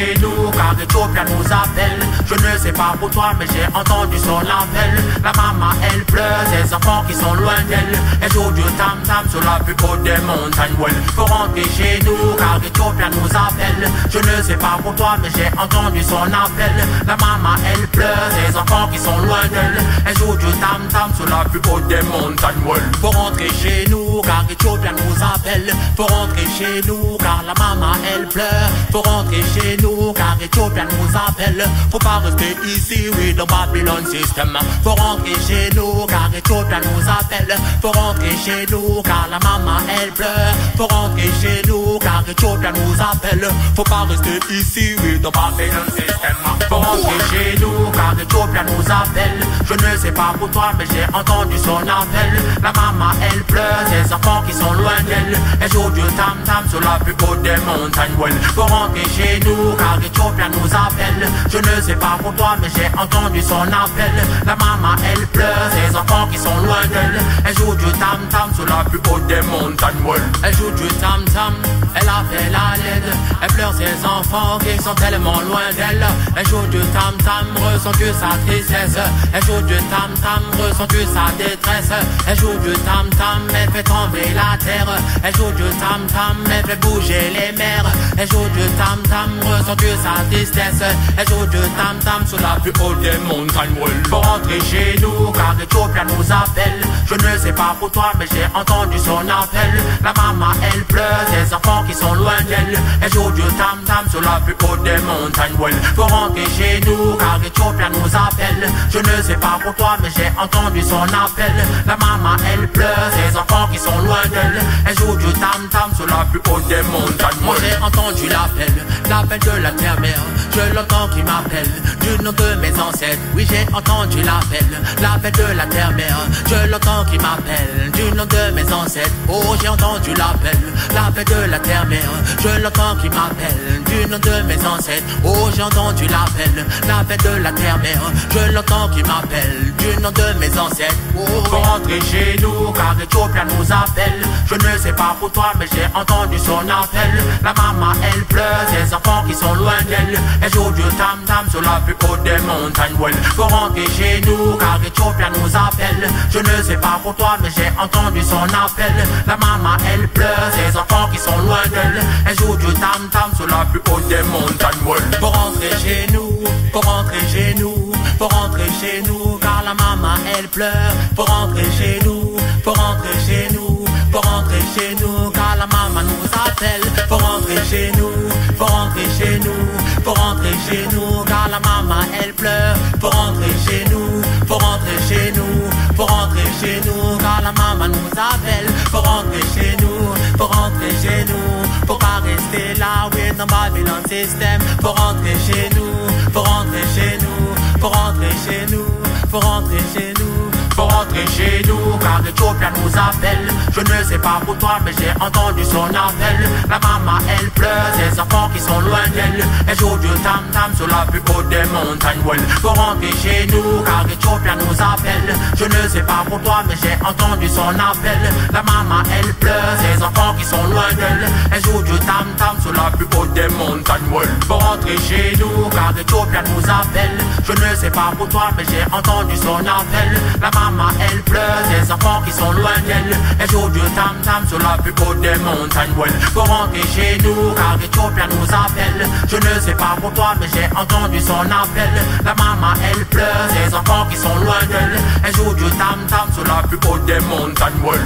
chez nous car Ethiopia nous appelle. Je ne sais pas pour toi mais j'ai entendu son appel. La maman elle pleure, ses enfants qui sont loin d'elle. Elle joue du tam-tam sur la plus haute des montagnes. Well, faut rentrer chez nous car Ethiopia nous appelle. Je ne sais pas pour toi mais j'ai entendu son appel. La maman elle pleure, ses enfants qui sont loin d'elle. Elle joue du tam-tam sur la plus haute des montagnes. Well, faut rentrer chez nous car Ethiopia nous appelle. Faut rentrer chez nous car la maman elle pleure. Faut rentrer chez nous car Ethiopia nous appelle. Faut pas rester ici, oui, dans Babylon System. Faut rentrer chez nous car Ethiopia nous appelle. Faut rentrer chez nous car la maman elle pleure. Faut rentrer chez nous car Ethiopia nous appelle. Faut pas rester ici, oui, dans Babylon System. Faut rentrer chez nous car Ethiopia nous appelle. Je ne sais pas pour toi mais j'ai entendu son appel. La maman elle pleure, ses enfants qui sont loin d'elle. Elle joue du tam-tam sur la plus haute des montagnes. Well, faut rentrer chez nous car Ethiopia nous appelle. Je ne sais pas pour toi mais j'ai entendu son appel. La maman elle pleure, ses enfants qui sont loin d'elle. Elle joue du tam-tam sur la plus haute des montagnes. Well, elle joue du tam-tam, elle appelle à l'aide. Elle pleure ses enfants qui sont tellement loin d'elle. Elle joue du tam-tam, ressens-tu sa tristesse? Elle joue du tam-tam, ressens-tu sa détresse? Elle joue du tam-tam, elle fait trembler la terre. Elle joue du tam-tam, elle fait bouger les mers. Elle joue du tam-tam, ressens-tu sa tristesse? Elle joue du tam-tam sur la plus haute des montagnes. Faut rentrer chez nous car Ethiopia nous appelle. Je ne sais pas pour toi mais j'ai entendu son appel. La maman elle pleure, ses enfants qui sont loin d'elle. Elle joue du tam-tam sur la plus haute des montagnes. Faut rentrer chez nous car Ethiopia nous appelle. Je ne sais pas pour toi mais j'ai entendu son appel. La maman elle pleure, ses enfants qui sont loin d'elle. Elle joue du tam-tam sur la plus haute des montagnes. Moi j'ai entendu l'appel, l'appel de la terre-mère. Je l'entends qui m'appelle, du nom de mes ancêtres. Oui j'ai entendu l'appel, l'appel de la terre-mère. Je l'entends qui m'appelle, du nom de mes ancêtres. Oh j'ai entendu l'appel, l'appel de la terre-mère. Je l'entends qui m'appelle, du nom de mes ancêtres. Oh j'ai entendu l'appel, l'appel de la terre-mère. Je l'entends qui m'appelle, du nom de mes ancêtres. Oh, faut rentrer chez nous car Ethiopia nous appelle. Je ne sais pas pour toi mais j'ai entendu son appel. La maman elle pleure, ses enfants qui sont loin d'elle. Elle joue du tam-tam sur la plus haute des montagnes. Well, faut rentrer chez nous car Ethiopia nous appelle. Je ne sais pas pour toi mais j'ai entendu son appel. La maman elle pleure, ses enfants qui sont loin d'elle. Elle joue du tam-tam sur la plus haute des montagnes. Well, faut rentrer chez nous, faut rentrer chez nous. Faut rentrer chez nous car la maman elle pleure. Faut rentrer chez nous, faut rentrer chez nous. Faut rentrer chez nous car la maman nous appelle. Faut rentrer chez nous, faut rentrer chez nous. Faut rentrer chez nous car la maman elle pleure. Faut rentrer chez nous, faut rentrer chez nous. Faut rentrer chez nous car la maman nous appelle. Faut rentrer chez nous, faut rentrer chez nous. Faut pas rester là, oui, dans Babylon System. Faut rentrer chez nous, faut rentrer chez nous. Faut rentrer chez nous, faut rentrer chez nous. Faut rentrer chez nous car Ethiopia nous appelle. Je ne sais pas pour toi mais j'ai entendu son appel. La maman elle pleure, ses enfants qui sont loin d'elle. Elle joue du tam-tam sur la plus haute des montagnes. Well, faut rentrer chez nous car Ethiopia nous appelle. Je ne sais pas pour toi mais j'ai entendu son appel. La maman elle pleure, ses enfants qui sont loin d'elle. Elle joue du tam-tam sur la plus haute des montagnes. Well, faut rentrer chez nous car Ethiopia nous appelle. Je ne sais pas pour toi mais j'ai entendu son appel. La maman elle pleure, ses enfants qui sont loin d'elle. Elle joue du tam-tam sur la plus haute des montagnes. Well, faut rentrer chez nous car Ethiopia nous appelle. Je ne sais pas pour toi mais j'ai entendu son appel. La maman elle pleure, ses enfants qui sont loin d'elle. Elle joue du tam-tam sur la plus haute des montagnes. Well.